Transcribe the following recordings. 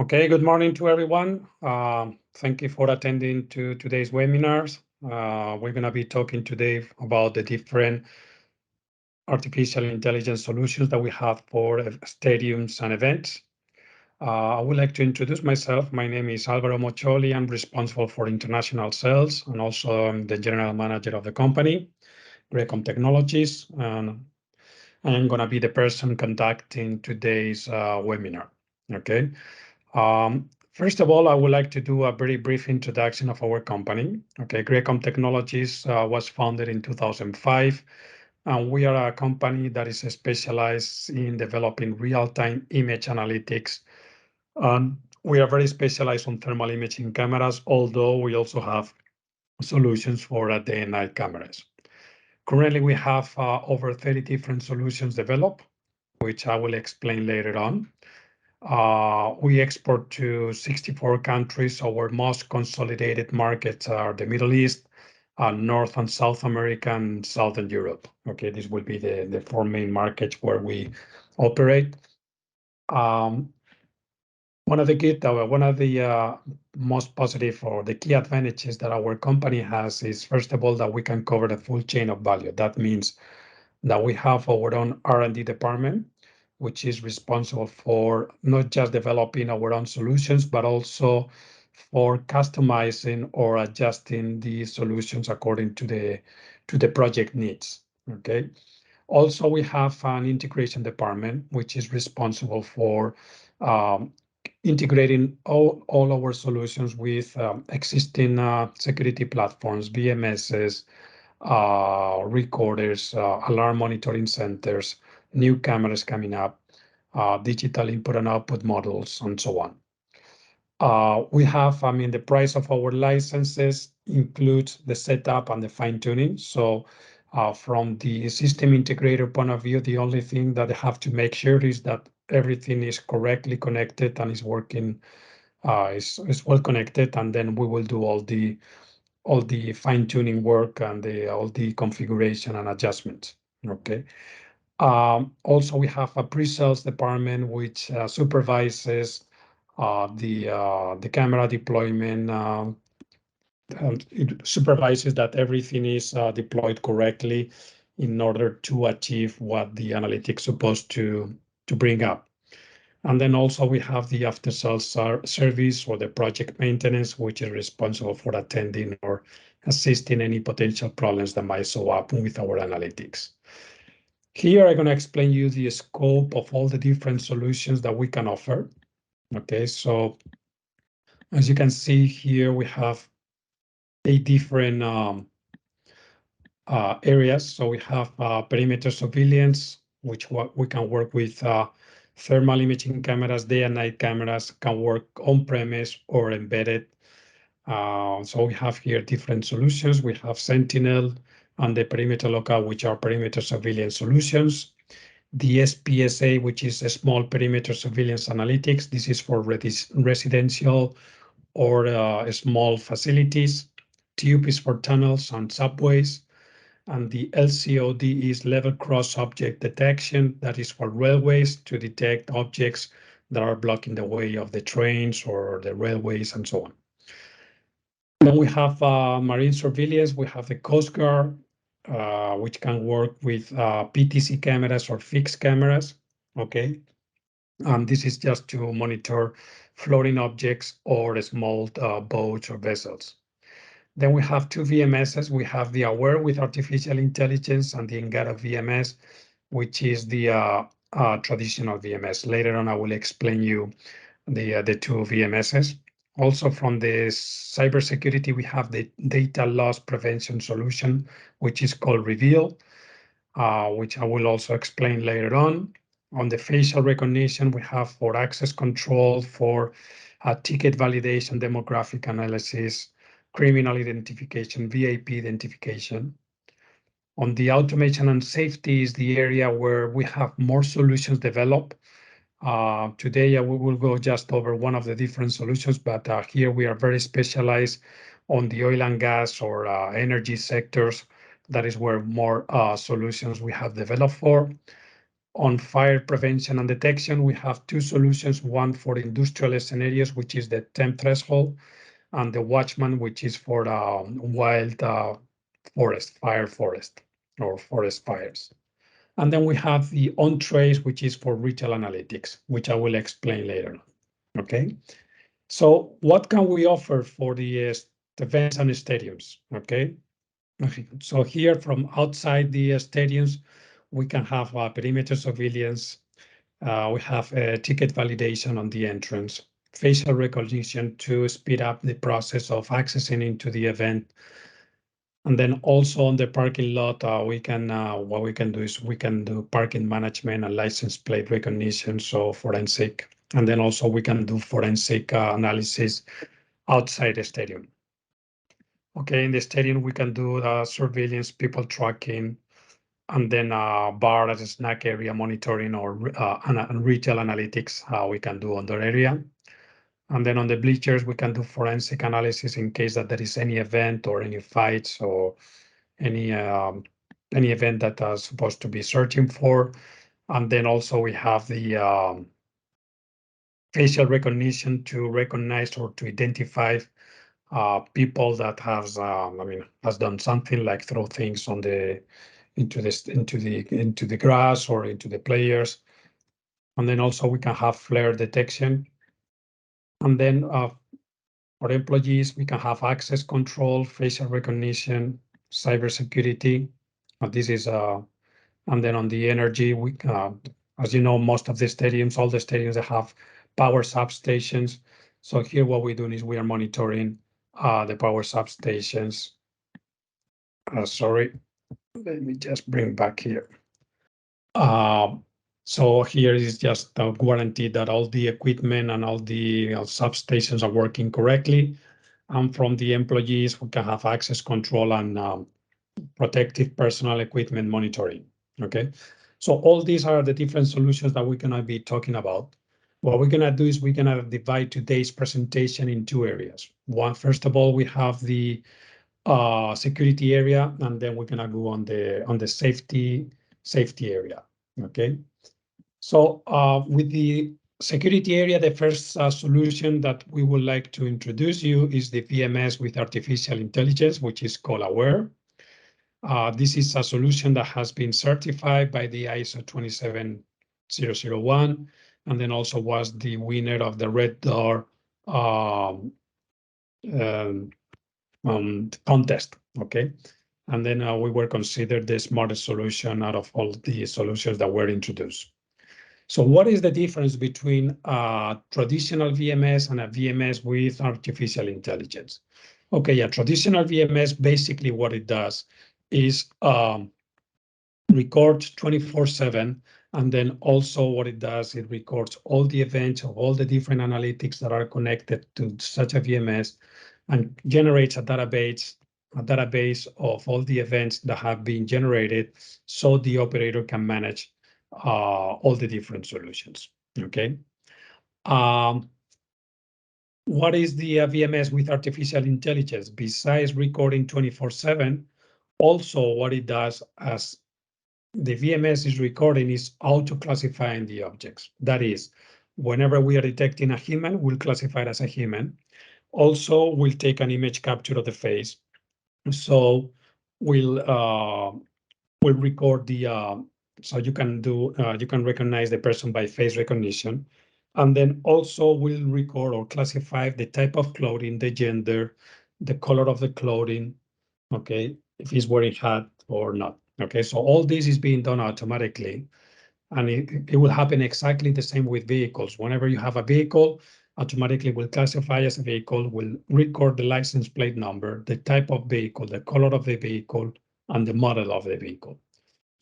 Okay, good morning to everyone. Thank you for attending to today's webinars. We're going to be talking today about the different artificial intelligence solutions that we have for stadiums and events. I would like to introduce myself. My name is Alvaro Mocholi. I'm responsible for international sales and also I'm the general manager of the company, Graycom Technologies, and I'm going to be the person conducting today's webinar. Okay. First of all, I would like to do a very brief introduction of our company. Okay, Graycom Technologies was founded in 2005, and we are a company that is specialized in developing real-time image analytics. We are very specialized on thermal imaging cameras, although we also have solutions for day and night cameras. Currently, we have over 30 different solutions developed, which I will explain later on. We export to 64 countries. Our most consolidated markets are the Middle East, North and South America, and Southern Europe. Okay, this will be the four main markets where we operate. One of the most positive or the key advantages that our company has is, first of all, that we can cover the full chain of value. That means that we have our own R&D department, which is responsible for not just developing our own solutions, but also for customizing or adjusting the solutions according to the project needs. Okay. Also, we have an integration department, which is responsible for integrating all our solutions with existing security platforms, VMSs, recorders, alarm monitoring centers, new cameras coming up, digital input and output models, and so on. We have, the price of our licenses includes the setup and the fine-tuning. So from the system integrator point of view, the only thing that they have to make sure is that everything is correctly connected and is working, is well connected, and then we will do all the fine-tuning work and all the configuration and adjustments. Okay. Also, we have a pre-sales department which supervises the camera deployment. It supervises that everything is deployed correctly in order to achieve what the analytics supposed to bring up. And then also we have the after-sales service or the project maintenance, which is responsible for attending or assisting any potential problems that might show up with our analytics. Here I'm going to explain you the scope of all the different solutions that we can offer. Okay, so as you can see here, we have 8 different areas. So we have perimeter surveillance, which we can work with thermal imaging cameras, day and night cameras, can work on-premise or embedded. So we have here different solutions. We have Sentinel and the Perimeter Local, which are perimeter surveillance solutions. The SPSA, which is a small perimeter surveillance analytics. This is for residential or small facilities. TUPE is for tunnels and subways. And the LCOD is level cross object detection. That is for railways to detect objects that are blocking the way of the trains or the railways and so on. Then we have marine surveillance. We have the Coast Guard, which can work with PTC cameras or fixed cameras. Okay. And this is just to monitor floating objects or small boats or vessels. Then we have 2 VMSs. We have the Aware with artificial intelligence and the Engada VMS, which is the traditional VMS. Later on, I will explain you the 2 VMSs. Also from the cybersecurity, we have the data loss prevention solution, which is called Reveal, which I will also explain later on. On the facial recognition, we have for access control, for ticket validation, demographic analysis, criminal identification, VIP identification. On the automation and safety is the area where we have more solutions developed. Today, we will go just over one of the different solutions, but here we are very specialized on the oil and gas or energy sectors. That is where more solutions we have developed for. On fire prevention and detection, we have two solutions, one for industrial scenarios, which is the temp threshold, and the Watchman, which is for wild forest or forest fires. And then we have the OnTrace, which is for retail analytics, which I will explain later. Okay. So what can we offer for the events and stadiums? Okay. So here from outside the stadiums, we can have perimeter surveillance. We have ticket validation on the entrance, facial recognition to speed up the process of accessing into the event. And then also on the parking lot, what we can do is we can do parking management and license plate recognition, so forensic. And then also we can do forensic analysis outside the stadium. Okay, in the stadium we can do surveillance, people tracking, and then bar as a snack area monitoring or and retail analytics we can do on the area. And then on the bleachers, we can do forensic analysis in case that there is any event or any fights or any event that is supposed to be searching for. And then also we have the facial recognition to recognize or to identify people that has done something like throw things on the into the grass or into the players. And then also we can have flare detection. And then for employees, we can have access control, facial recognition, cybersecurity. This is and then on the energy, we as you know, most of the stadiums, all the stadiums that have power substations. So here what we're doing is we are monitoring the power substations. Sorry, let me just bring back here. So here is just a guarantee that all the equipment and all the substations are working correctly. And from the employees, we can have access control and protective personal equipment monitoring. Okay, so all these are the different solutions that we're gonna be talking about. What we're gonna do is we're gonna divide today's presentation in two areas. One, first of all, we have the security area, and then we're gonna go on the safety area. Okay, so with the security area, the first solution that we would like to introduce you is the VMS with artificial intelligence, which is called Aware. This is a solution that has been certified by the ISO 27001, and then also was the winner of the Red Door contest. Okay, and then we were considered the smartest solution out of all the solutions that were introduced. So what is the difference between a traditional VMS and a VMS with artificial intelligence? Okay, a traditional VMS, basically what it does is records 24/7, and then also what it does, it records all the events of all the different analytics that are connected to such a VMS and generates a database of all the events that have been generated so the operator can manage all the different solutions. Okay. What is the VMS with artificial intelligence? Besides recording 24/7, also what it does as the VMS is recording is auto-classifying the objects. That is, whenever we are detecting a human, we'll classify it as a human. Also, we'll take an image capture of the face. So we'll record the so you can recognize the person by face recognition, and then also we'll record or classify the type of clothing, the gender, the color of the clothing, okay, if he's wearing hat or not. Okay, so all this is being done automatically, and it will happen exactly the same with vehicles. Whenever you have a vehicle, automatically will classify as a vehicle, will record the license plate number, the type of vehicle, the color of the vehicle, and the model of the vehicle.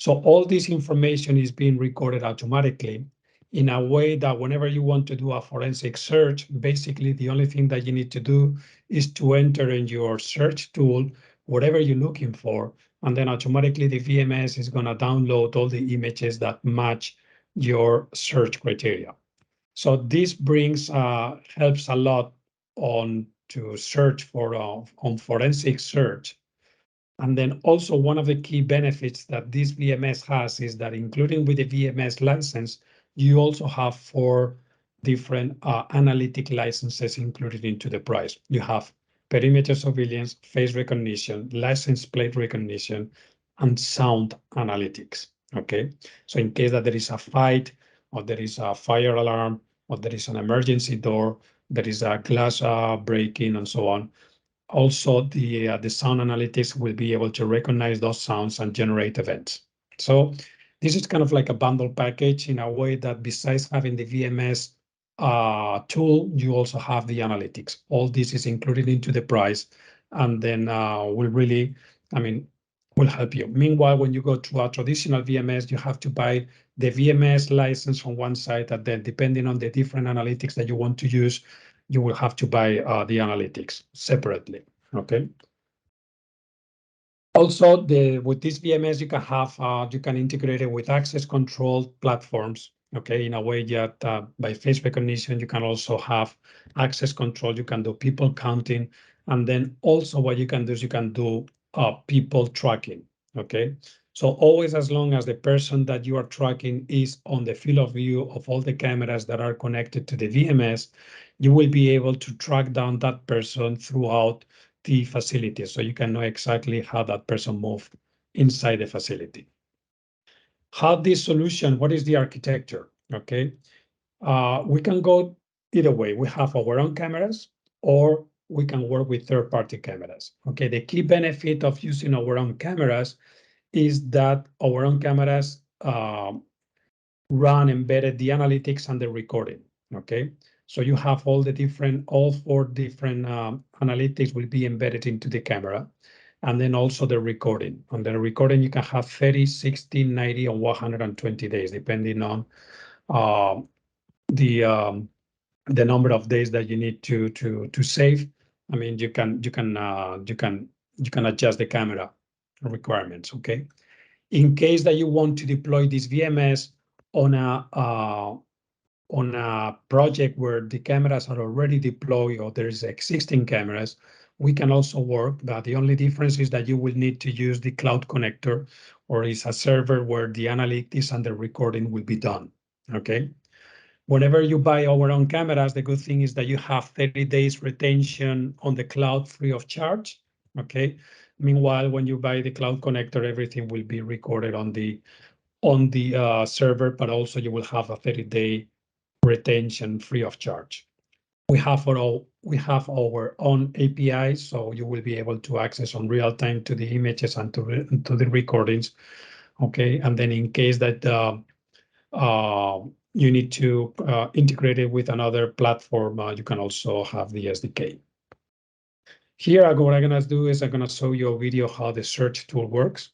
So all this information is being recorded automatically in a way that whenever you want to do a forensic search, basically the only thing that you need to do is to enter in your search tool whatever you're looking for, and then automatically the VMS is going to download all the images that match your search criteria. So this brings helps a lot on to search for on forensic search, And then also one of the key benefits that this VMS has is that including with the VMS license, you also have 4 different analytic licenses included into the price. You have perimeter surveillance, face recognition, license plate recognition, and sound analytics. Okay, so in case that there is a fight, or there is a fire alarm, or there is an emergency door, there is a glass breaking, and so on, also the sound analytics will be able to recognize those sounds and generate events. So this is kind of like a bundle package in a way that besides having the VMS tool, you also have the analytics. All this is included into the price, and then will really, will help you. Meanwhile, when you go to a traditional VMS, you have to buy the VMS license from one side, and then depending on the different analytics that you want to use, you will have to buy the analytics separately. Okay. Also, with this VMS, you can integrate it with access control platforms. Okay, in a way that by face recognition, you can also have access control. You can do people counting, and then also what you can do is you can do people tracking. Okay, so always as long as the person that you are tracking is on the field of view of all the cameras that are connected to the VMS, you will be able to track down that person throughout the facility, so you can know exactly how that person moved inside the facility. How this solution, what is the architecture? Okay, we can go either way. We have our own cameras, or we can work with third-party cameras. Okay, the key benefit of using our own cameras is that our own cameras run embedded the analytics and the recording. Okay, so you have all 4 different analytics will be embedded into the camera, and then also the recording. On the recording, you can have 30, 60, 90, or 120 days, depending on the number of days that you need to save. I mean, you can adjust the camera requirements. Okay, in case that you want to deploy this VMS on a project where the cameras are already deployed or there's existing cameras, we can also work. But the only difference is that you will need to use the cloud connector, or is a server where the analytics and the recording will be done. Okay. Whenever you buy our own cameras, the good thing is that you have 30 days retention on the cloud free of charge. Okay. Meanwhile, when you buy the cloud connector, everything will be recorded on the server, but also you will have a 30-day retention free of charge. We have our own API, so you will be able to access on real time to the images and to the recordings. Okay, and then in case that you need to integrate it with another platform, you can also have the SDK. Here, what I'm gonna do is I'm gonna show you a video how the search tool works.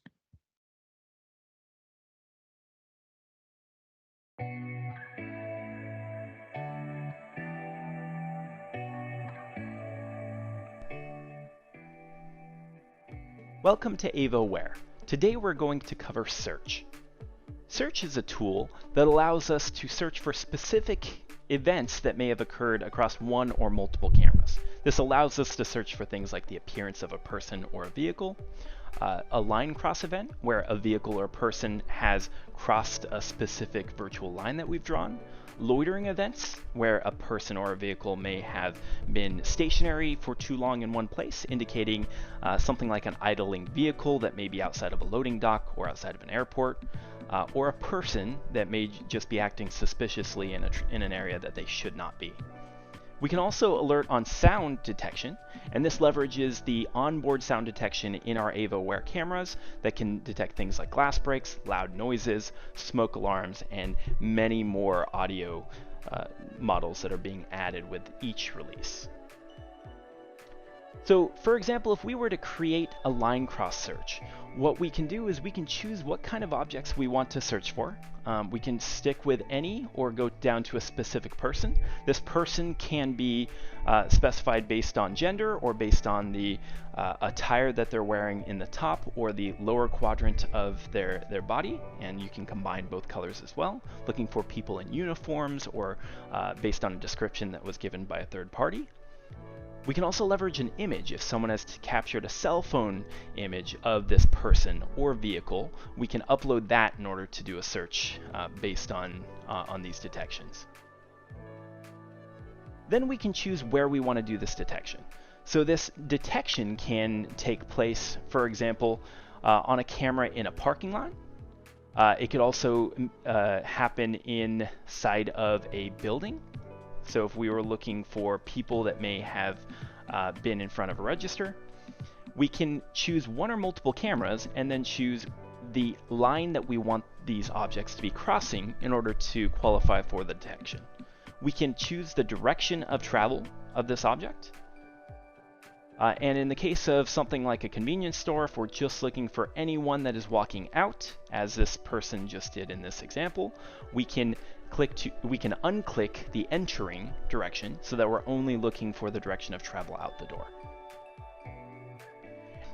Welcome to AVOware. Today we're going to cover search. Search is a tool that allows us to search for specific events that may have occurred across one or multiple cameras. This allows us to search for things like the appearance of a person or a vehicle, a line cross event where a vehicle or person has crossed a specific virtual line that we've drawn, loitering events where a person or a vehicle may have been stationary for too long in one place, indicating something like an idling vehicle that may be outside of a loading dock or outside of an airport, or a person that may just be acting suspiciously in an area that they should not be. We can also alert on sound detection, and this leverages the onboard sound detection in our AVOware cameras that can detect things like glass breaks, loud noises, smoke alarms, and many more audio models that are being added with each release. So, for example, if we were to create a line cross search, what we can do is we can choose what kind of objects we want to search for. We can stick with any or go down to a specific person. This person can be specified based on gender or based on the attire that they're wearing in the top or the lower quadrant of their body, and you can combine both colors as well, looking for people in uniforms or based on a description that was given by a third party. We can also leverage an image. If someone has captured a cell phone image of this person or vehicle, we can upload that in order to do a search based on these detections. Then we can choose where we want to do this detection. So this detection can take place, for example, on a camera in a parking lot. It could also happen inside of a building. So if we were looking for people that may have been in front of a register, we can choose one or multiple cameras and then choose the line that we want these objects to be crossing in order to qualify for the detection. We can choose the direction of travel of this object. And in the case of something like a convenience store, if we're just looking for anyone that is walking out, as this person just did in this example, we can unclick the entering direction so that we're only looking for the direction of travel out the door.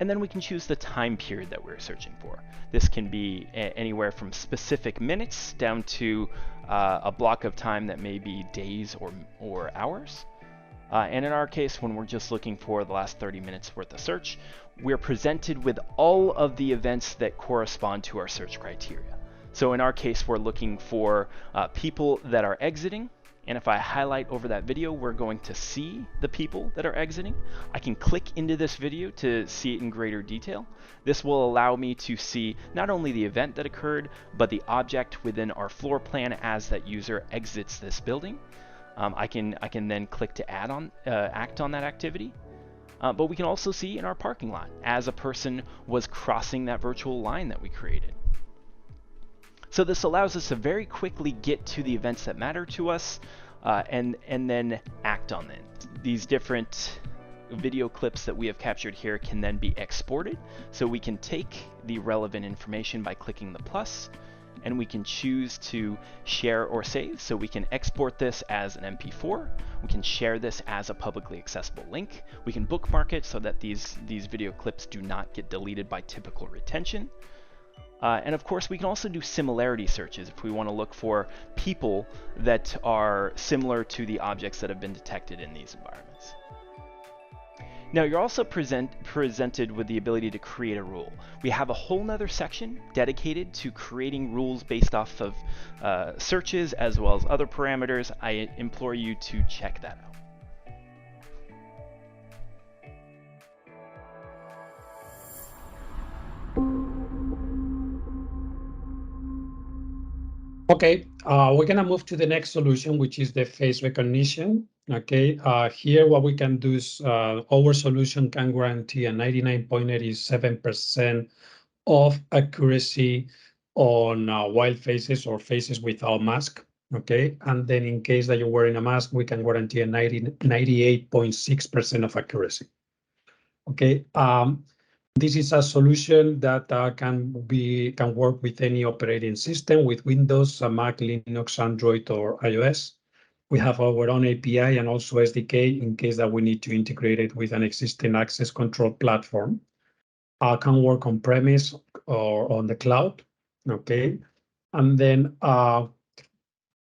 And then we can choose the time period that we're searching for. This can be anywhere from specific minutes down to a block of time that may be days or hours. And in our case, when we're just looking for the last 30 minutes worth of search, we're presented with all of the events that correspond to our search criteria. So in our case, we're looking for people that are exiting. And if I highlight over that video, we're going to see the people that are exiting. I can click into this video to see it in greater detail. This will allow me to see not only the event that occurred, but the object within our floor plan as that user exits this building. I can then click to act on that activity. But we can also see in our parking lot as a person was crossing that virtual line that we created. So this allows us to very quickly get to the events that matter to us and then act on them. These different video clips that we have captured here can then be exported. So we can take the relevant information by clicking the plus, and we can choose to share or save. So we can export this as an MP4. We can share this as a publicly accessible link. We can bookmark it so that these video clips do not get deleted by typical retention. And of course, we can also do similarity searches if we want to look for people that are similar to the objects that have been detected in these environments. Now, you're also presented with the ability to create a rule. We have a whole nother section dedicated to creating rules based off of searches as well as other parameters. I implore you to check that out. Okay, we're gonna move to the next solution, which is the face recognition. Okay, here what we can do is our solution can guarantee a 99.87% of accuracy on wild faces or faces without mask. Okay, and then in case that you're wearing a mask, we can guarantee a 98.6% of accuracy. Okay. This is a solution that can work with any operating system, with Windows, Mac, Linux, Android, or iOS. We have our own API and also SDK in case that we need to integrate it with an existing access control platform. Can work on premise or on the cloud. Okay, and then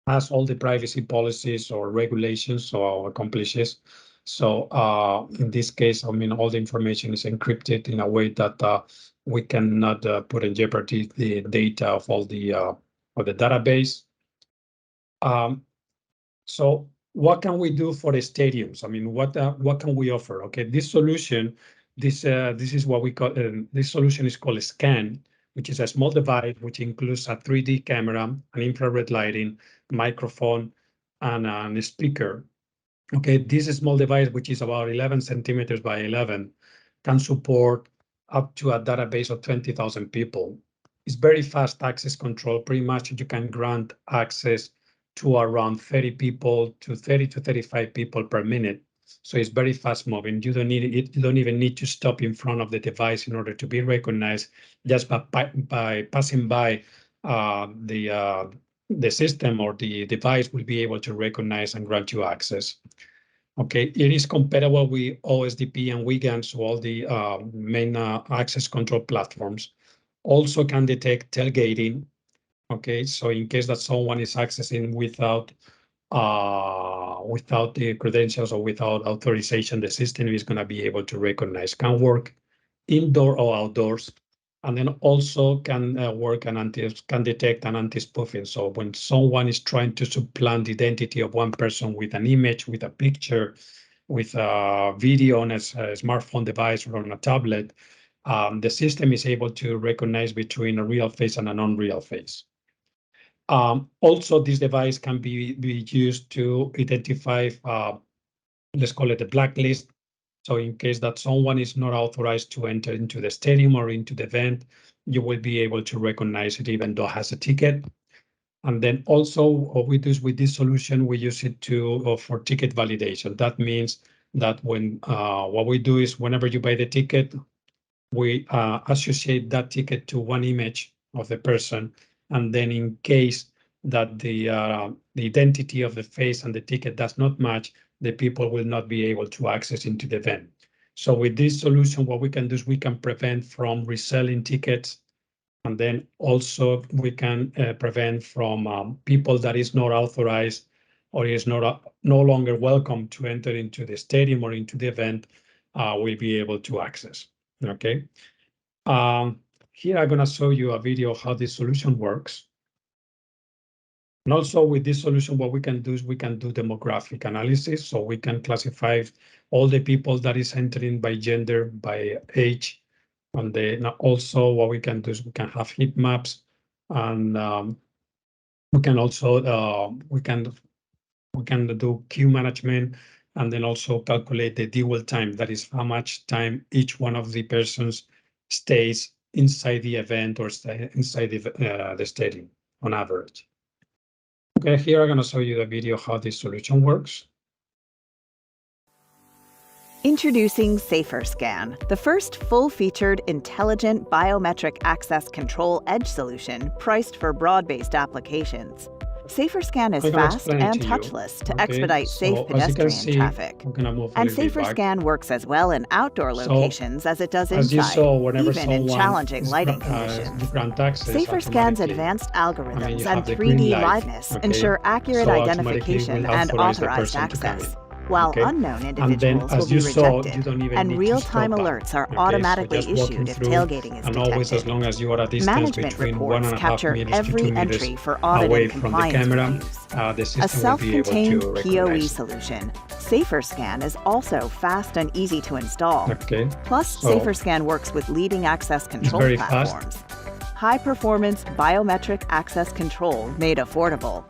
has all the privacy policies or regulations, so accomplishes. So in this case, I mean, all the information is encrypted in a way that we cannot put in jeopardy the data of all the database. So what can we do for the stadiums? I mean, what can we offer? Okay, this solution, this is what we call this solution is called Scan, which is a small device which includes a 3D camera, an infrared lighting, microphone, and a speaker. Okay, this small device, which is about 11 centimeters by 11, can support up to a database of 20,000 people. It's very fast access control. Pretty much you can grant access to around 30 people to 30 to 35 people per minute. So it's very fast moving. You don't need it. You don't even need to stop in front of the device in order to be recognized. Just by passing by the system or the device will be able to recognize and grant you access. Okay, it is compatible with OSDP and WGAN, so all the main access control platforms. Also can detect tailgating. Okay, so in case that someone is accessing without without the credentials or without authorization, the system is going to be able to recognize, can work indoor or outdoors, and then also can work and can detect an anti-spoofing. So when someone is trying to supplant the identity of one person with an image, with a picture, with a video on a smartphone device or on a tablet, the system is able to recognize between a real face and a non-real face. Also, this device can be used to identify, let's call it a blacklist. So in case that someone is not authorized to enter into the stadium or into the event, you will be able to recognize it even though it has a ticket. And then also what we do with this solution, we use it for ticket validation. That means that when what we do is whenever you buy the ticket, we associate that ticket to one image of the person. And then in case that the identity of the face and the ticket does not match, the people will not be able to access into the event. So with this solution, what we can do is we can prevent from reselling tickets. And then also we can prevent from people that is not authorized or is no longer welcome to enter into the stadium or into the event will be able to access. Okay. Here I'm going to show you a video of how this solution works. And also with this solution, what we can do is we can do demographic analysis. So we can classify all the people that is entering by gender, by age. And then also what we can do is we can have heat maps, and we can also we can do queue management, and then also calculate the dwell time. That is how much time each one of the persons stays inside the event or inside the stadium on average. Okay, here I'm going to show you the video how this solution works. Introducing SaferScan, the first full-featured intelligent biometric access control edge solution priced for broad-based applications. SaferScan is fast and touchless to expedite safe pedestrian traffic. And SaferScan works as well in outdoor locations as it does inside, even in challenging lighting conditions. SaferScan's advanced algorithms and 3D liveness ensure accurate identification and authorized access, while unknown individuals will be rejected, and real-time alerts are automatically issued if tailgating is detected. Management reports capture every entry for audit and compliance reviews. A self-contained PoE solution, SaferScan is also fast and easy to install. Plus, SaferScan works with leading access control platforms. High-performance biometric access control made affordable.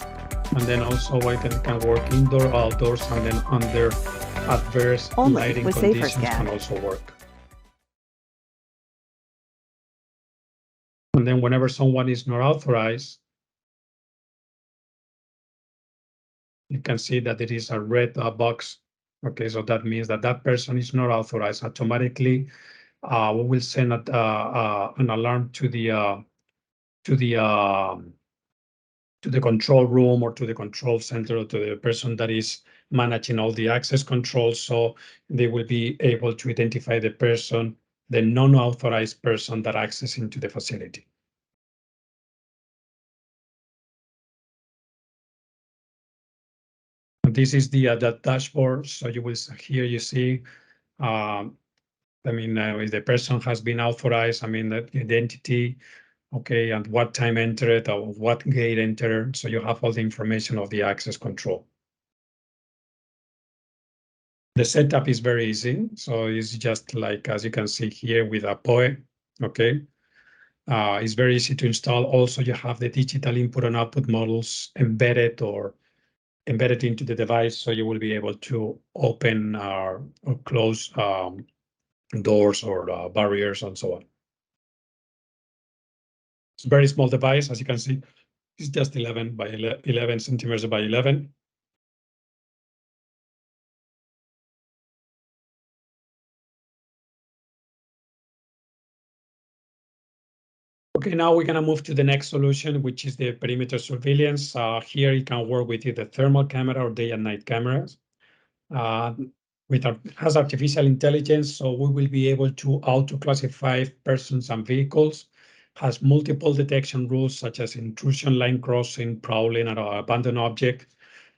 And then also I can work indoor, outdoors, and then under adverse lighting conditions can also work. And then whenever someone is not authorized, you can see that it is a red box. Okay, so that means that that person is not authorized. Automatically, we will send an alarm to the control room or to the control center or to the person that is managing all the access controls. So they will be able to identify the person, the non-authorized person that accesses into the facility. And this is the dashboard. So you will here you see, if the person has been authorized, the identity, okay, and what time entered or what gate entered. So you have all the information of the access control. The setup is very easy. So it's just like, as you can see here with a PoE, okay. It's very easy to install. Also, you have the digital input and output models embedded into the device. So you will be able to open or close doors or barriers and so on. It's a very small device, as you can see. It's just 11 by 11 centimeters by 11. Okay, now we're going to move to the next solution, which is the perimeter surveillance. Here you can work with either thermal camera or day and night cameras. Has artificial intelligence, so we will be able to auto-classify persons and vehicles. Has multiple detection rules such as intrusion, line crossing, prowling, or abandoned object.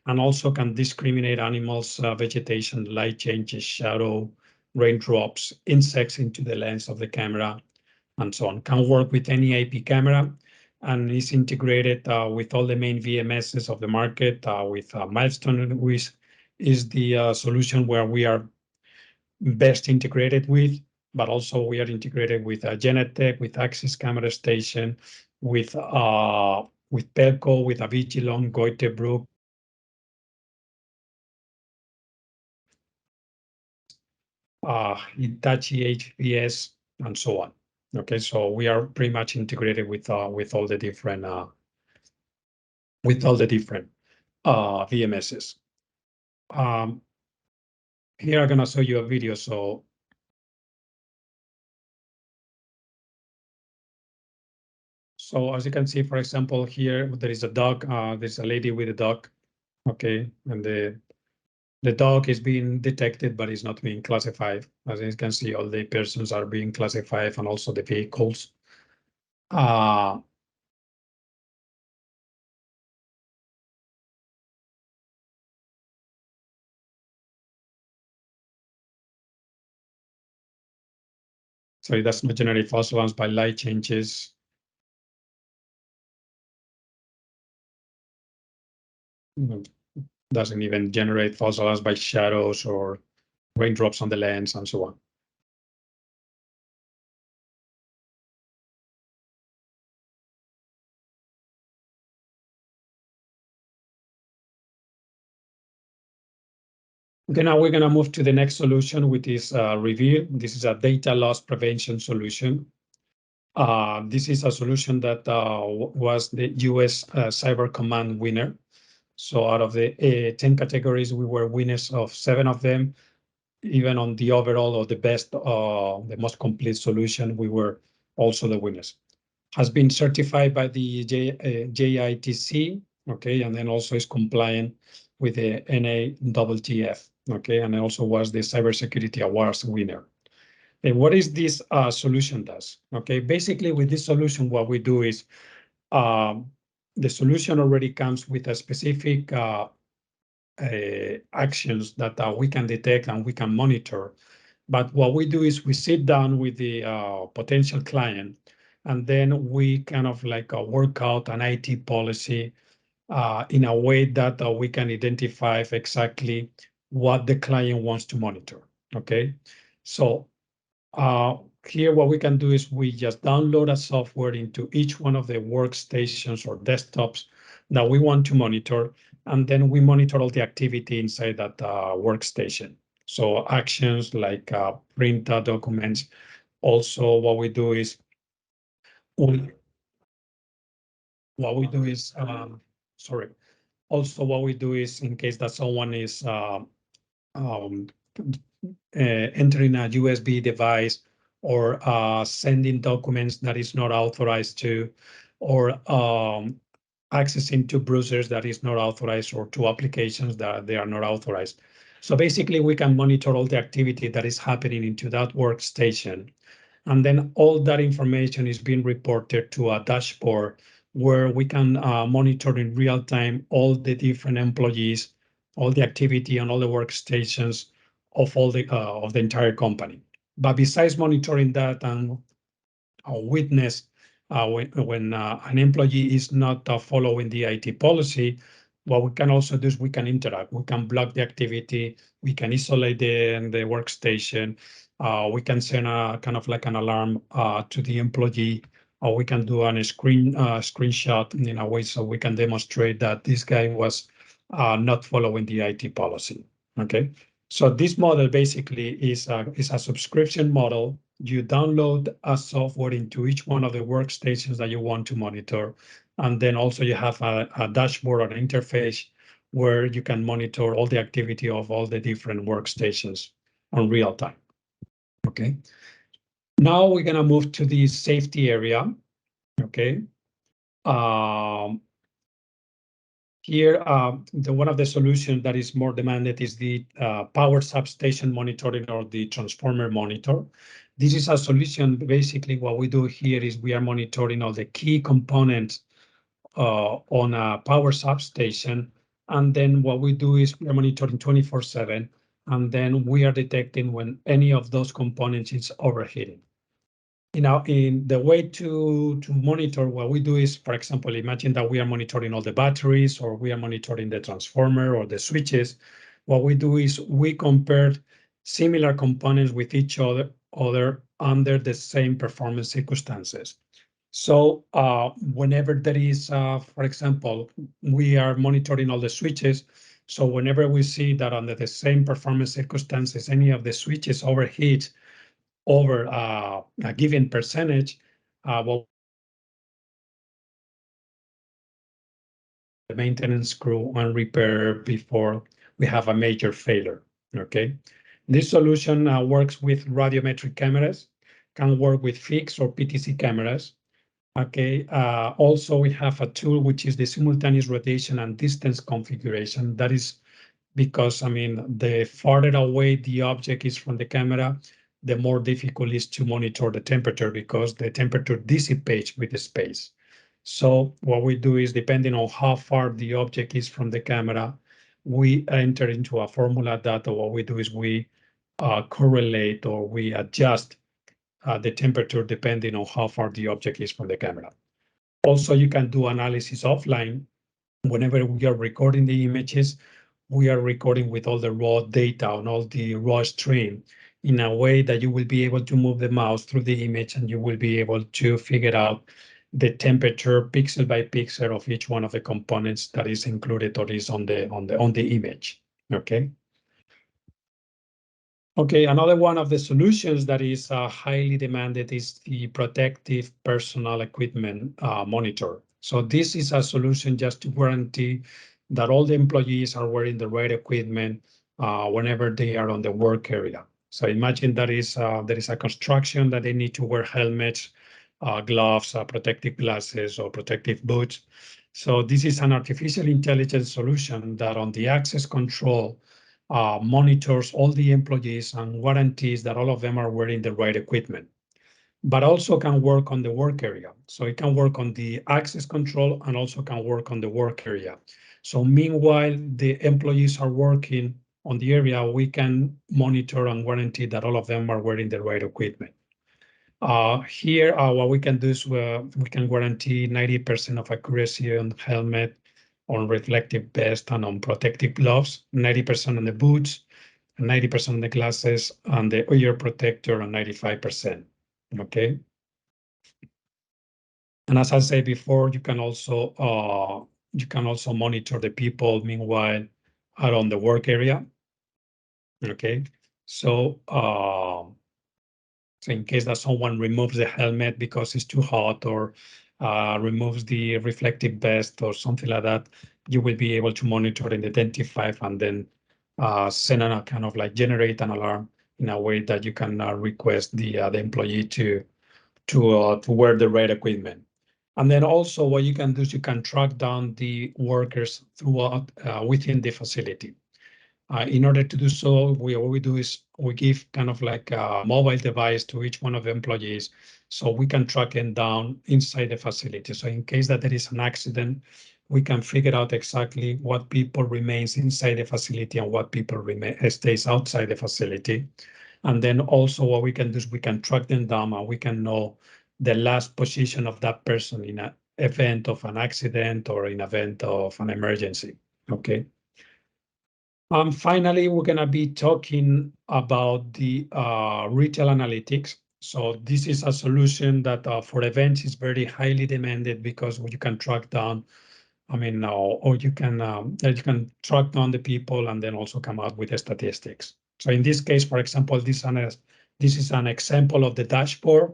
and also can discriminate animals, vegetation, light changes, shadow, raindrops, insects into the lens of the camera, and so on. Can work with any IP camera and is integrated with all the main VMSs of the market with Milestone, which is the solution where we are best integrated with, but also we are integrated with Genetec, with Axis Camera Station, with Pelco, with Avigilon, Goethe-Brook, Hitachi HPS, and so on. Okay, so we are pretty much integrated with all the different VMSs. Here I'm gonna show you a video. So as you can see, for example, here there is a dog. There's a lady with a dog. Okay, and the dog is being detected, but it's not being classified. As you can see, all the persons are being classified, and also the vehicles. So it does not generate false alarms by light changes. Doesn't even generate false alarms by shadows or raindrops on the lens and so on. Okay, now we're gonna move to the next solution, which is Reveal. This is a data loss prevention solution. This is a solution that was the US Cyber Command winner. So out of the 10 categories, we were winners of 7 of them. Even on the overall or the best, the most complete solution, we were also the winners. Has been certified by the JITC, okay, and then also is compliant with the NAWTF, okay, and also was the Cybersecurity Awards winner. And what is this solution does? Okay, basically with this solution, what we do is the solution already comes with a specific actions that we can detect and we can monitor. But what we do is we sit down with the potential client, and then we kind of like work out an IT policy in a way that we can identify exactly what the client wants to monitor. Okay, so here what we can do is we just download a software into each one of the workstations or desktops that we want to monitor, and then we monitor all the activity inside that workstation. So actions like print documents. Also, what we do is sorry. Also, what we do is in case that someone is entering a USB device or sending documents that is not authorized to, or accessing to browsers that is not authorized, or to applications that they are not authorized. So basically, we can monitor all the activity that is happening into that workstation. And then all that information is being reported to a dashboard where we can monitor in real time all the different employees, all the activity on all the workstations of all of the entire company. But besides monitoring that and witness when an employee is not following the IT policy, what we can also do is we can interact. We can block the activity. We can isolate the workstation. We can send a kind of like an alarm to the employee, or we can do a screenshot in a way so we can demonstrate that this guy was not following the IT policy. Okay, so this model basically is a subscription model. You download a software into each one of the workstations that you want to monitor, and then also you have a dashboard or an interface where you can monitor all the activity of all the different workstations on real time. Okay. Now we're gonna move to the safety area. Okay. Here, one of the solutions that is more demanded is the power substation monitoring, or the transformer monitor. This is a solution. Basically, what we do here is we are monitoring all the key components on a power substation And then what we do is we're monitoring 24/7, and then we are detecting when any of those components is overheating. In the way to monitor, what we do is, for example, imagine that we are monitoring all the batteries, or we are monitoring the transformer or the switches. What we do is we compare similar components with each other under the same performance circumstances. So whenever there is, for example, we are monitoring all the switches. So whenever we see that under the same performance circumstances, any of the switches overheat over a given percentage, well, the maintenance crew and repair before we have a major failure. Okay, this solution works with radiometric cameras, can work with fixed or PTC cameras. Okay, also we have a tool which is the simultaneous rotation and distance configuration. That is because, I mean, the farther away the object is from the camera, the more difficult it is to monitor the temperature, because the temperature dissipates with the space. So what we do is, depending on how far the object is from the camera, we enter into a formula that what we do is we correlate, or we adjust the temperature depending on how far the object is from the camera. Also, you can do analysis offline. Whenever we are recording the images, we are recording with all the raw data on all the raw stream in a way that you will be able to move the mouse through the image, and you will be able to figure out the temperature pixel by pixel of each one of the components that is included or is on the image. Okay. Okay, another one of the solutions that is highly demanded is the protective personal equipment monitor. So this is a solution just to guarantee that all the employees are wearing the right equipment whenever they are on the work area. So imagine there is a construction that they need to wear helmets, gloves, protective glasses, or protective boots. So this is an artificial intelligence solution that on the access control monitors all the employees and guarantees that all of them are wearing the right equipment, but also can work on the work area. So it can work on the access control and also can work on the work area. So meanwhile, the employees are working on the area, we can monitor and guarantee that all of them are wearing the right equipment. Here, what we can do is we can guarantee 90% of accuracy on the helmet, on reflective vest, and on protective gloves, 90% on the boots, 90% on the glasses, and the ear protector on 95%. Okay. And as I said before, you can also monitor the people meanwhile are on the work area. Okay. So in case that someone removes the helmet because it's too hot, or removes the reflective vest or something like that, you will be able to monitor and identify, and then send a kind of like generate an alarm in a way that you can request the employee to wear the right equipment. And then also what you can do is you can track down the workers throughout within the facility. In order to do so, what we do is we give kind of like a mobile device to each one of the employees, so we can track them down inside the facility. So in case that there is an accident, we can figure out exactly what people remains inside the facility and what people stays outside the facility. And then also what we can do is we can track them down, and we can know the last position of that person in an event of an accident or in event of an emergency. Okay. Finally, we're going to be talking about the retail analytics. So this is a solution that for events is very highly demanded, because you can track down, I mean, or you can track down the people and then also come out with the statistics. So in this case, for example, this is an example of the dashboard.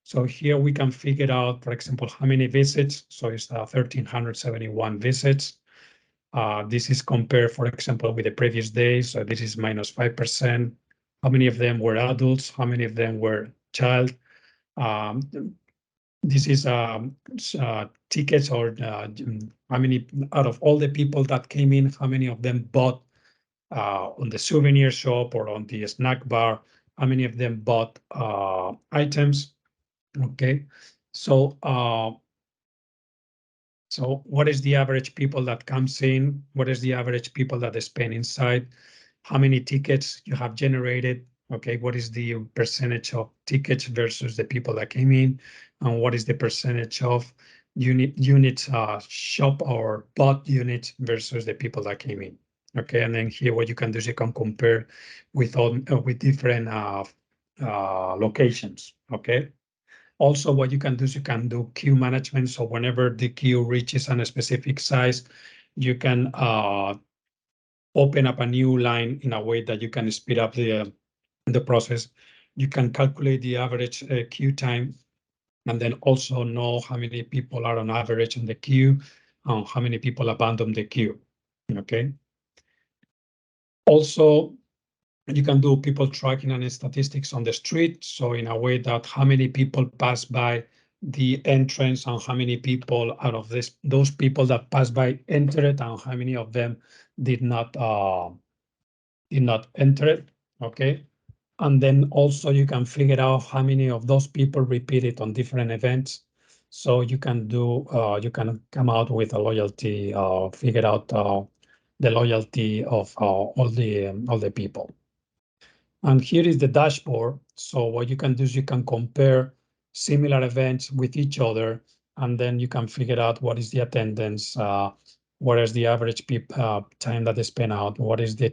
So here we can figure out, for example, how many visits. So it's 1,371 visits. This is compared, for example, with the previous days. So this is minus 5%. How many of them were adults? How many of them were child? This is tickets, or how many out of all the people that came in, how many of them bought on the souvenir shop or on the snack bar? How many of them bought items? Okay, so So what is the average people that comes in? What is the average people that spend inside? How many tickets you have generated? Okay, what is the percentage of tickets versus the people that came in? And what is the percentage of units shop or bought units versus the people that came in? Okay, and then here what you can do is you can compare with different locations. Okay. Also, what you can do is you can do queue management. So whenever the queue reaches a specific size, you can open up a new line in a way that you can speed up the process. You can calculate the average queue time, and then also know how many people are on average in the queue, and how many people abandon the queue. Okay. Also, you can do people tracking and statistics on the street. So in a way that how many people pass by the entrance and how many people out of those people that pass by entered and how many of them did not enter it. Okay. And then also you can figure out how many of those people repeated on different events. So you can you can come out with a loyalty, figure out the loyalty of all the people. And here is the dashboard. So what you can do is you can compare similar events with each other, and then you can figure out what is the attendance, what is the average time that they spend out, what is the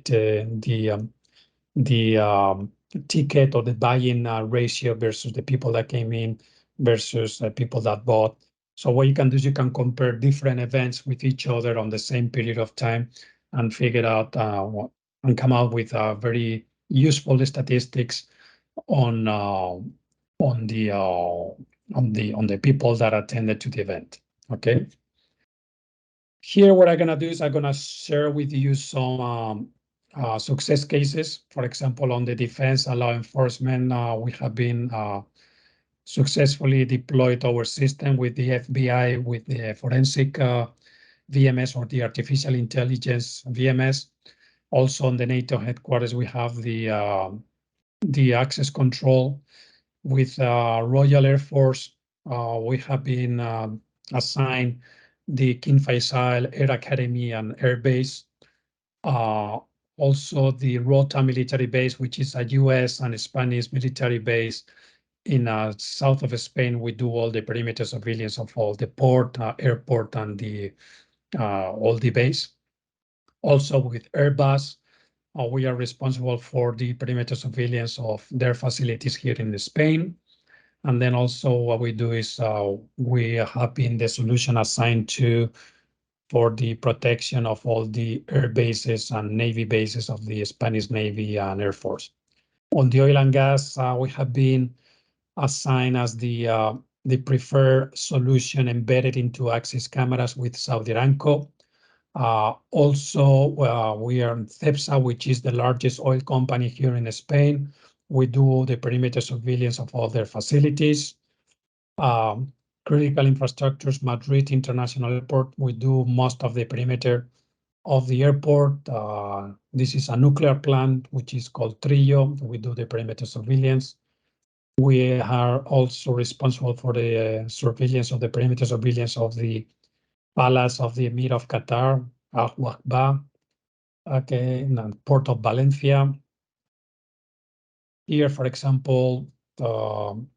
ticket or the buy-in ratio versus the people that came in versus people that bought. So what you can do is you can compare different events with each other on the same period of time and figure out and come out with very useful statistics on the people that attended to the event. Okay. Here, what I'm gonna do is I'm gonna share with you some success cases. For example, on the defense and law enforcement, we have been successfully deployed our system with the FBI, with the forensic VMS or the artificial intelligence VMS. Also on the NATO headquarters, we have the access control. With Royal Air Force, we have been assigned the King Faisal Air Academy and Air Base. Also the Rota military base, which is a US and Spanish military base in south of Spain. We do all the perimeter surveillance of all the port, airport, and all the base. Also with Airbus, we are responsible for the perimeter surveillance of their facilities here in Spain. And then also what we do is we have been the solution assigned for the protection of all the air bases and Navy bases of the Spanish Navy and Air Force. On the oil and gas, we have been assigned as the preferred solution embedded into Axis cameras with Saudi Aramco. Also, we are in CEPSA, which is the largest oil company here in Spain. We do the perimeter surveillance of all their facilities. Critical infrastructures, Madrid International Airport, we do most of the perimeter of the airport. This is a nuclear plant, which is called Trillo. We do the perimeter surveillance. We are also responsible for the surveillance of the perimeter surveillance of the Palace of the Emir of Qatar, Al Waqba, okay, and Port of Valencia. Here, for example, the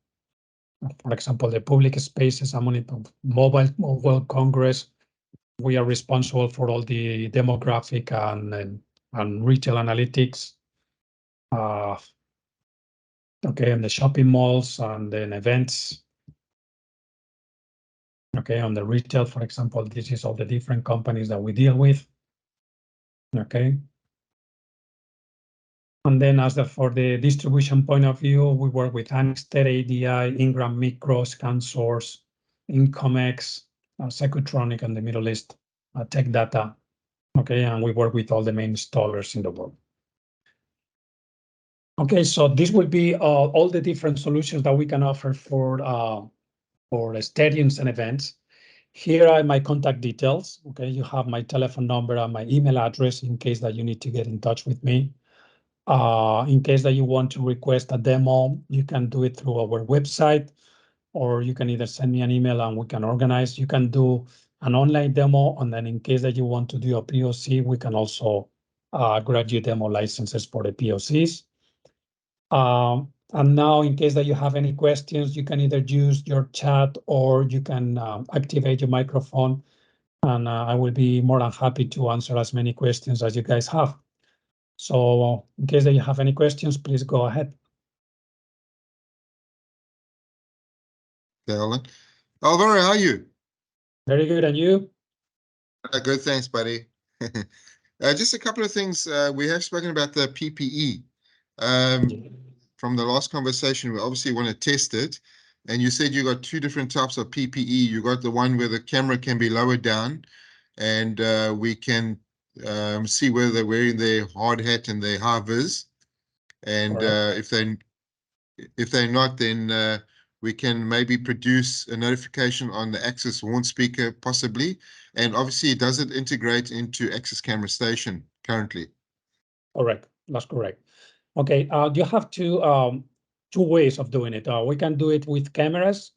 public spaces, Mobile World Congress. We are responsible for all the demographic and retail analytics. Okay, and the shopping malls and then events. Okay, on the retail, for example, this is all the different companies that we deal with. Okay. And then for the distribution point of view, we work with Anixter, ADI, Ingram Micro, ScanSource, Incomex, Secutronic, and the Middle East, Tech Data. Okay, and we work with all the main installers in the world. Okay, so this will be all the different solutions that we can offer for stadiums and events. Here are my contact details. Okay, you have my telephone number and my email address in case that you need to get in touch with me. In case that you want to request a demo, you can do it through our website, or you can either send me an email and we can organize. You can do an online demo, and then in case that you want to do a POC, we can also grant you demo licenses for the POCs. And now, in case that you have any questions, you can either use your chat or you can activate your microphone, and I will be more than happy to answer as many questions as you guys have. So in case that you have any questions, please go ahead. Alan. Alvaro, how are you? Very good, and you? Good, thanks, buddy. Just a couple of things. We have spoken about the PPE. From the last conversation, we obviously want to test it. And you said you got two different types of PPE. You got the one where the camera can be lowered down, and we can see whether they're wearing their hard hat and their high vis. And if they're not, then we can maybe produce a notification on the Axis Horn speaker, possibly. And obviously, does it integrate into Axis Camera Station currently? Correct. That's correct. Okay. You have two ways of doing it. We can do it with cameras.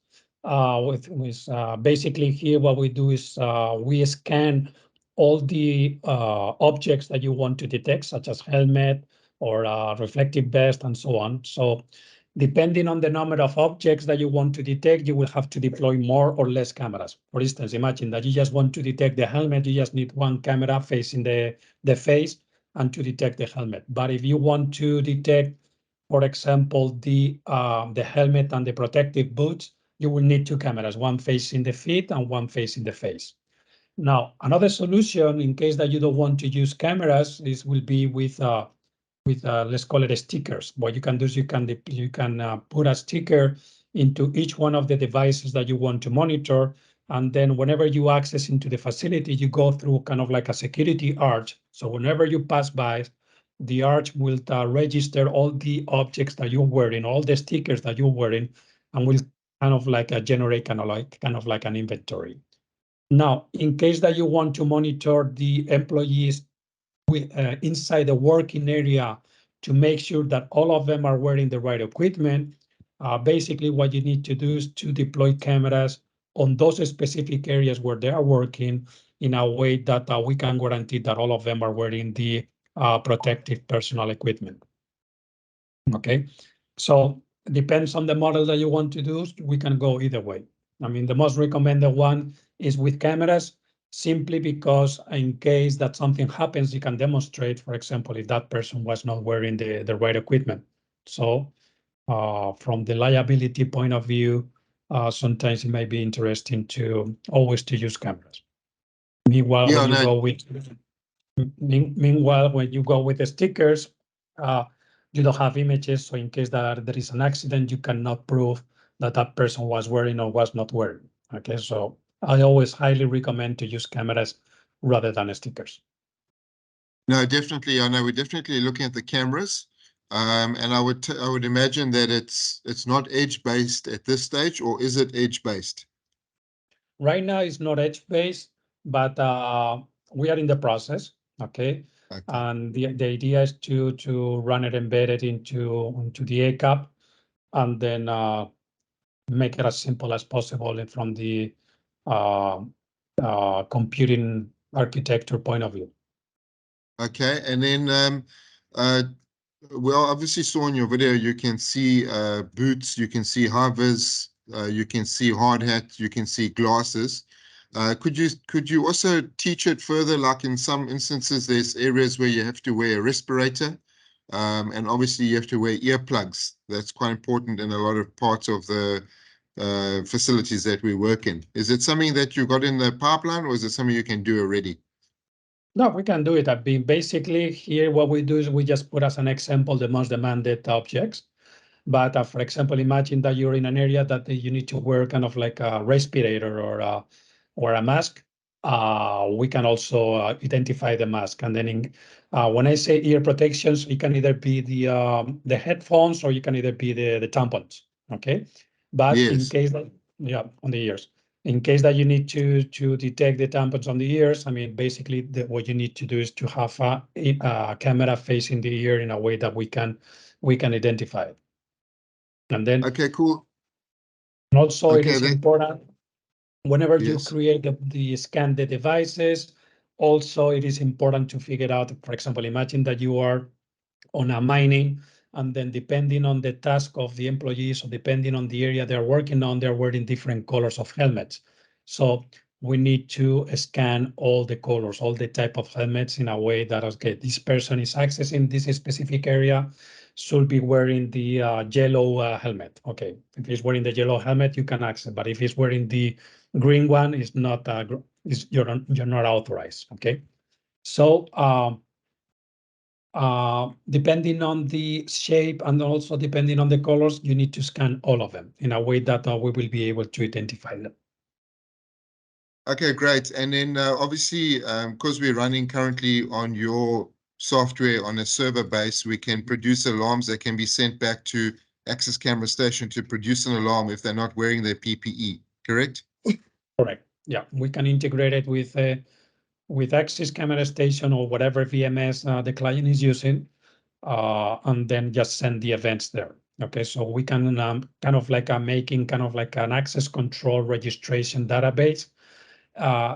Basically here, what we do is we scan all the objects that you want to detect, such as helmet or reflective vest and so on. So depending on the number of objects that you want to detect, you will have to deploy more or less cameras. For instance, imagine that you just want to detect the helmet, you just need one camera facing the face and to detect the helmet. But if you want to detect, for example, the helmet and the protective boots, you will need two cameras, one facing the feet and one facing the face. Now, another solution, in case that you don't want to use cameras, this will be with let's call it stickers. What you can do is you can put a sticker into each one of the devices that you want to monitor, and then whenever you access into the facility, you go through kind of like a security arch. So whenever you pass by, the arch will register all the objects that you're wearing, all the stickers that you're wearing, and will kind of like generate kind of like an inventory. Now, in case that you want to monitor the employees inside the working area to make sure that all of them are wearing the right equipment, basically what you need to do is to deploy cameras on those specific areas where they are working in a way that we can guarantee that all of them are wearing the protective personal equipment. Okay, so it depends on the model that you want to do. We can go either way. I mean, the most recommended one is with cameras, simply because in case that something happens, you can demonstrate, for example, if that person was not wearing the right equipment. So from the liability point of view, sometimes it may be interesting to always to use cameras. Meanwhile, when you go with the stickers, you don't have images. So in case that there is an accident, you cannot prove that that person was wearing or was not wearing. Okay, so I always highly recommend to use cameras rather than stickers. No, definitely. I know we're definitely looking at the cameras, and I would imagine that it's not edge-based at this stage, or is it edge-based? Right now, it's not edge-based, but we are in the process. Okay, and the idea is to run it embedded into the ACAP, and then make it as simple as possible from the computing architecture point of view. Okay, and then we obviously saw in your video, you can see boots, you can see high vis, you can see hard hat, you can see glasses. Could you also teach it further? Like in some instances, there's areas where you have to wear a respirator, and obviously you have to wear earplugs. That's quite important in a lot of parts of the facilities that we work in. Is it something that you got in the pipeline, or is it something you can do already? No, we can do it. I mean, basically here, what we do is we just put as an example the most demanded objects. But for example, imagine that you're in an area that you need to wear kind of like a respirator or a mask. We can also identify the mask. And then when I say ear protections, it can either be the headphones or you can either be the tampons. Okay, but yes. In case that, on the ears. In case that you need to detect the tampons on the ears, I mean, basically what you need to do is to have a camera facing the ear in a way that we can identify it. And then okay, cool. And also it is important. Whenever you Yes. create scan the devices, also it is important to figure out, for example, imagine that you are on a mining, and then depending on the task of the employees or depending on the area they're working on, they're wearing different colors of helmets. So we need to scan all the colors, all the type of helmets in a way that, okay, this person is accessing this specific area, should be wearing the yellow helmet. Okay, if he's wearing the yellow helmet, you can access, but if he's wearing the green one, it's not, you're not authorized, okay? So depending on the shape and also depending on the colors, you need to scan all of them in a way that we will be able to identify them. Okay, great. And then obviously, because we're running currently on your software on a server base, we can produce alarms that can be sent back to Access Camera Station to produce an alarm if they're not wearing their PPE, correct? Correct. Yeah, we can integrate it with Access Camera Station or whatever VMS the client is using, and then just send the events there. Okay, so we can kind of like making kind of like an access control registration database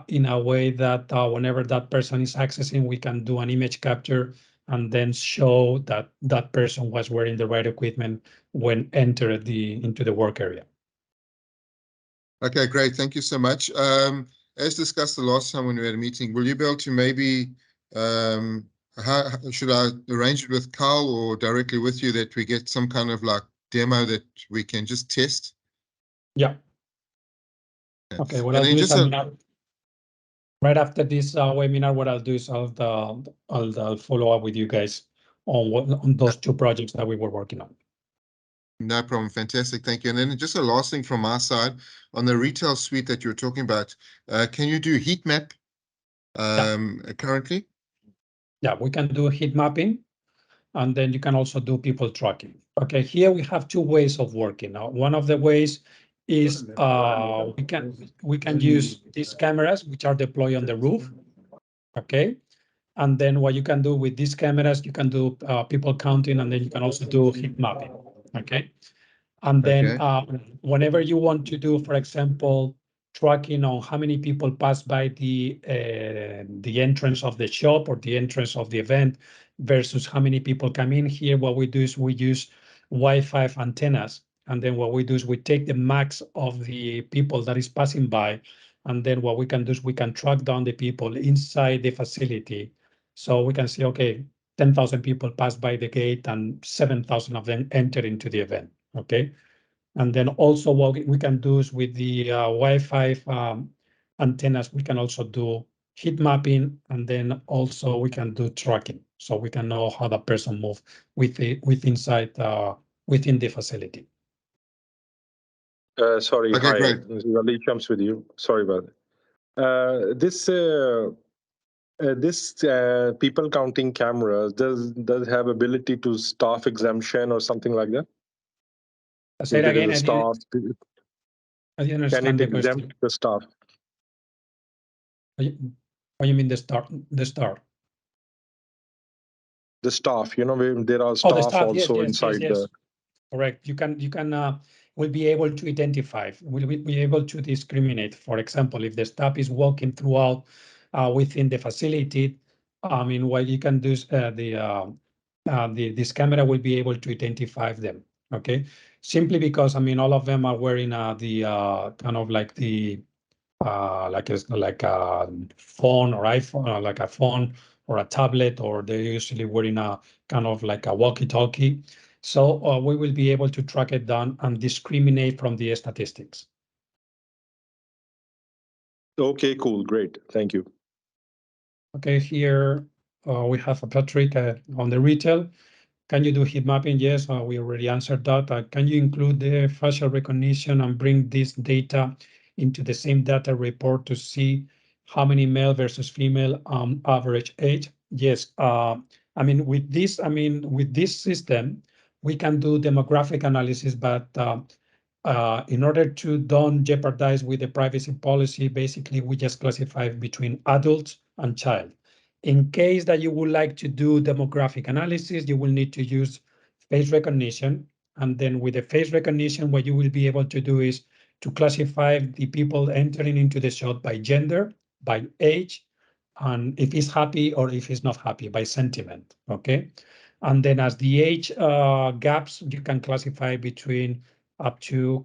in a way that whenever that person is accessing, we can do an image capture and then show that that person was wearing the right equipment when entered into the work area. Okay, great. Thank you so much. As discussed the last time when we had a meeting, will you be able to maybe, how should I arrange it with Carl or directly with you that we get some kind of like demo that we can just test? Yeah. Okay, what And I'll then do is, just right after this webinar, what I'll do is I'll follow up with you guys on those two projects that we were working on. No problem. Fantastic. Thank you. And then just a last thing from my side on the retail suite that you're talking about, can you do heat map currently? Yeah, we can do heat mapping, and then you can also do people tracking. Okay, here we have two ways of working. Now, one of the ways is we can use these cameras which are deployed on the roof. Okay, and then what you can do with these cameras, you can do people counting, and then you can also do heat mapping. Okay, and then whenever you want to do, for example, tracking on how many people pass by the entrance of the shop or the entrance of the event versus how many people come in here, what we do is we use Wi-Fi antennas. And then what we do is we take the max of the people that is passing by. And then what we can do is we can track down the people inside the facility. So we can see, okay, 10,000 people pass by the gate and 7,000 of them enter into the event. Okay. And then also what we can do is with the Wi-Fi antennas, we can also do heat mapping, and then also we can do tracking. So we can know how the person moves within the facility. Sorry, Okay, hi, great. Ali Shams with you. Sorry about that. This people counting cameras does have ability to staff exemption or something like that? Say it again. I didn't understand the question. The staff? What you mean the start? The staff, where there are staff also inside the. Correct. You can will be able to identify, will be able to discriminate. For example, if the staff is walking throughout within the facility, I mean, what you can do is this camera will be able to identify them. Okay, simply because I mean all of them are wearing the kind of like the like a phone or iPhone, like a phone or a tablet, or they're usually wearing a kind of like a walkie-talkie. So we will be able to track it down and discriminate from the statistics. Okay, cool, great, thank you. Okay, here we have a Patrick on the retail. Can you do heat mapping? Yes, we already answered that. Can you include the facial recognition and bring this data into the same data report to see how many male versus female average age? Yes. I mean, with this system, we can do demographic analysis, but in order to don't jeopardize with the privacy policy, basically we just classify between adults and child. In case that you would like to do demographic analysis, you will need to use face recognition. And then with the face recognition, what you will be able to do is to classify the people entering into the shop by gender, by age, and if he's happy or if he's not happy, by sentiment, okay? And then as the age gaps, you can classify between up to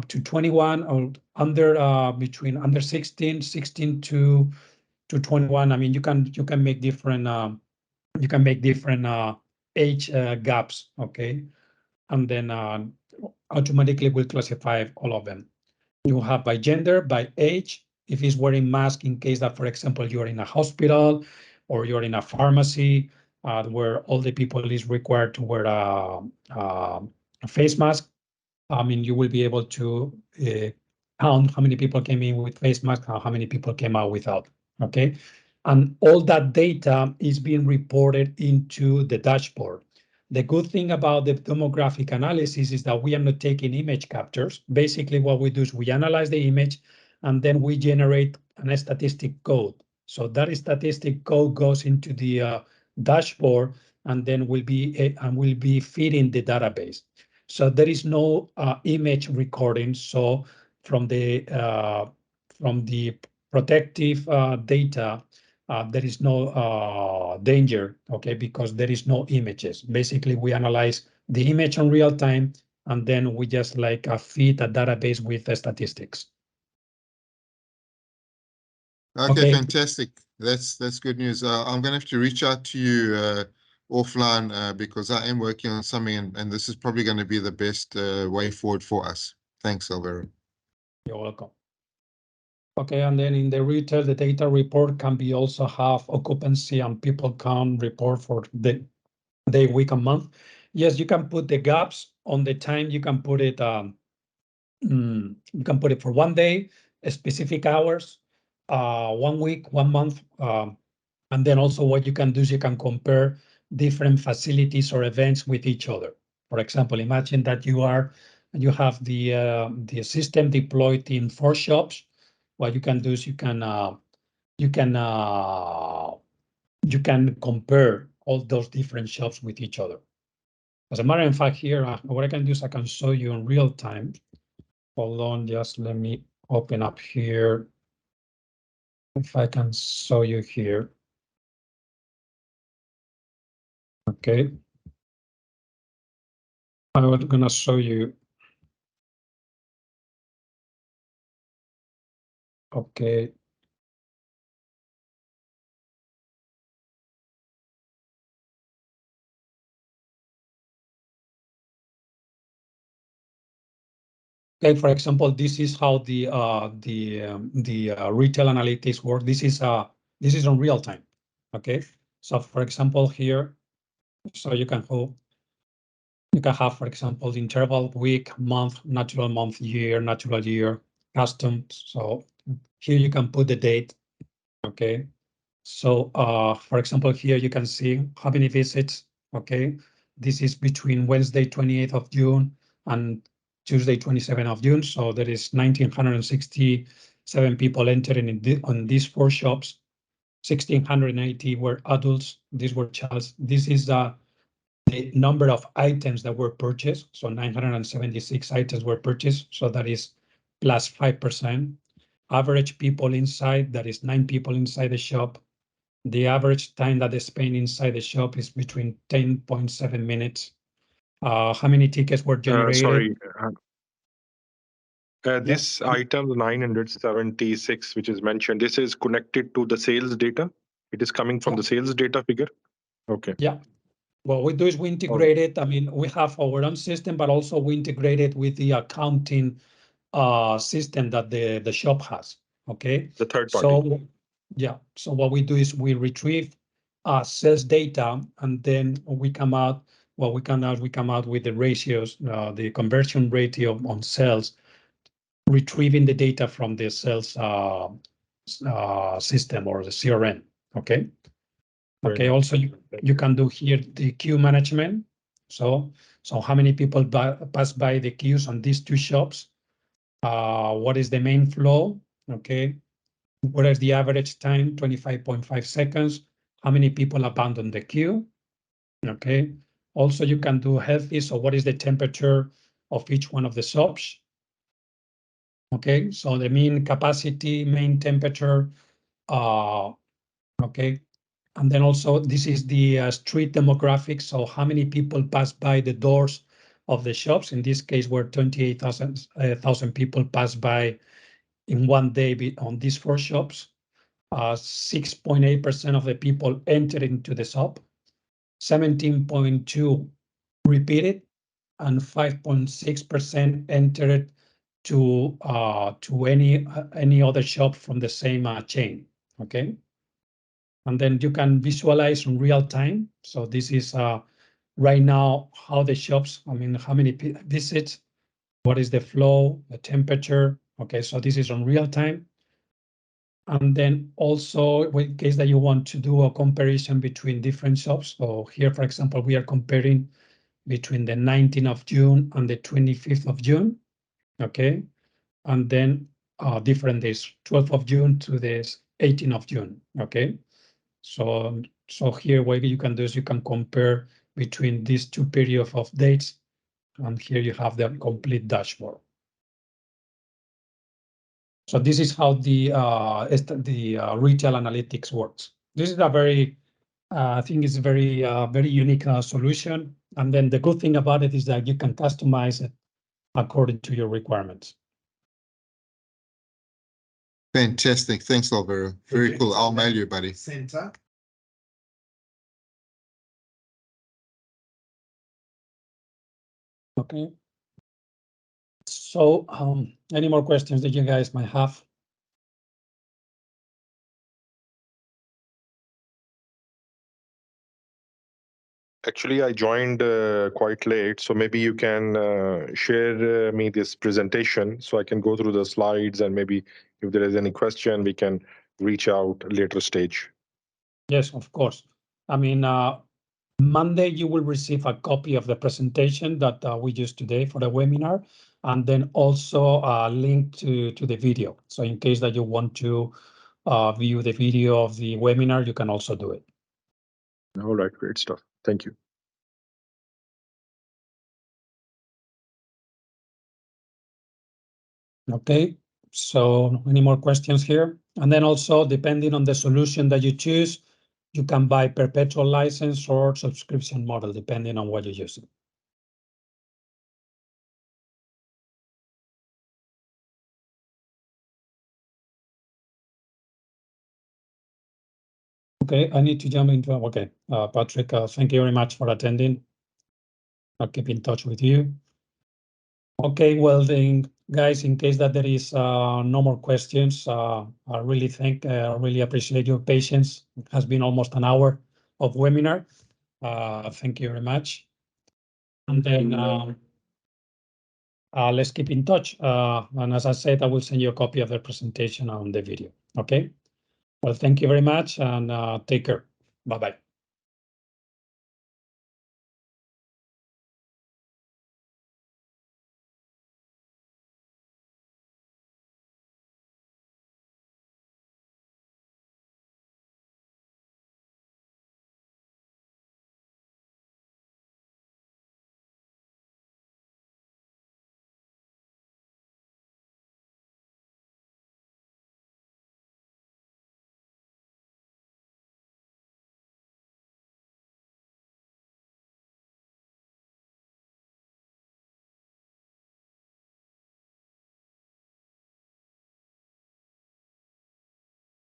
21 or under between under 16 to 21. I mean, you can make different age gaps, okay? And then automatically will classify all of them. You have by gender, by age, if he's wearing mask in case that, for example, you're in a hospital or you're in a pharmacy where all the people is required to wear a face mask. I mean, you will be able to count how many people came in with face mask, how many people came out without, okay? And all that data is being reported into the dashboard. The good thing about the demographic analysis is that we are not taking image captures. Basically, what we do is we analyze the image and then we generate a statistic code. So that statistic code goes into the dashboard and then will be feeding the database. So there is no image recording. So from the protective data, there is no danger, okay, because there is no images. Basically, we analyze the image on real time, and then we just like feed a database with the statistics. Okay, fantastic. That's good news. I'm going to have to reach out to you offline because I am working on something, and this is probably going to be the best way forward for us. Thanks, Alvaro. You're welcome. Okay, and then in the retail, the data report can be also have occupancy and people count report for the day, week, and month. Yes, you can put the gaps on the time. You can put it. You can put it for 1 day, specific hours, 1 week, 1 month, and then also what you can do is you can compare different facilities or events with each other. For example, imagine that you have the system deployed in 4 shops. What you can do is you can compare all those different shops with each other. As a matter of fact, here what I can do is I can show you in real time. Hold on, just let me open up here. If I can show you here. Okay. I'm gonna show you. Okay. Okay, for example, this is how the retail analytics work. This is on real time. Okay, so for example here, so you can have, for example, the interval, week, month, natural month, year, natural year, custom. So here you can put the date. Okay, so for example here you can see how many visits. Okay, this is between Wednesday 28th of June and Tuesday 27th of June. So there is 1,967 people entering on these 4 shops. 1,680 were adults. These were childs. This is the number of items that were purchased. So 976 items were purchased. So that is plus 5%. Average people inside, that is 9 people inside the shop. The average time that they spend inside the shop is between 10.7 minutes. How many tickets were generated? This item 976, which is mentioned, this is connected to the sales data. It is coming from the sales data figure. Okay. Yeah. What we do is we integrate it. I mean, we have our own system, but also we integrate it with the accounting system that the shop has. Okay. The third party. So yeah. So what we do is we retrieve sales data, and then we come out. What we come out with the ratios, the conversion ratio on sales, retrieving the data from the sales system or the CRM. Okay. Okay. Also, you can do here the queue management. So how many people pass by the queues on these 2 shops? What is the main flow? Okay. What is the average time? 25.5 seconds. How many people abandon the queue? Okay. Also, you can do healthy. So what is the temperature of each one of the shops? Okay, so the mean capacity, mean temperature, okay. And then also this is the street demographics. So how many people pass by the doors of the shops? In this case, where 28,000 people pass by in one day on these 4 shops. 6.8% of the people entered into the shop, 17.2 repeated, and 5.6% entered to any other shop from the same chain. Okay, and then you can visualize in real time. So this is right now how the shops. I mean, how many visits, what is the flow, the temperature. Okay, so this is on real time. And then also, in case that you want to do a comparison between different shops. So here, for example, we are comparing between the 19th of June and the 25th of June. Okay, and then different days, 12th of June to the 18th of June. Okay, so here what you can do is you can compare between these 2 periods of dates, and here you have the complete dashboard. So this is how the retail analytics works. This is a very, I think it's a very unique solution. And then the good thing about it is that you can customize it according to your requirements. Fantastic. Thanks, Alvaro. Very cool. I'll mail you, buddy. Center. Okay. So any more questions that you guys might have? Actually, I joined quite late, so maybe you can share me this presentation so I can go through the slides, and maybe if there is any question, we can reach out later stage. Yes, of course. I mean, Monday you will receive a copy of the presentation that we used today for the webinar, and then also a link to the video. So in case that you want to view the video of the webinar, you can also do it. All right, great stuff. Thank you. Okay, so any more questions here? And then also, depending on the solution that you choose, you can buy perpetual license or subscription model, depending on what you're using. Okay, I need to jump into, okay, Patrick, thank you very much for attending. I'll keep in touch with you. Okay, well then, guys, in case that there is no more questions, I really appreciate your patience. It has been almost an hour of webinar. Thank you very much. And then let's keep in touch. And as I said, I will send you a copy of the presentation on the video. Okay. Well, thank you very much, and take care. Bye-bye.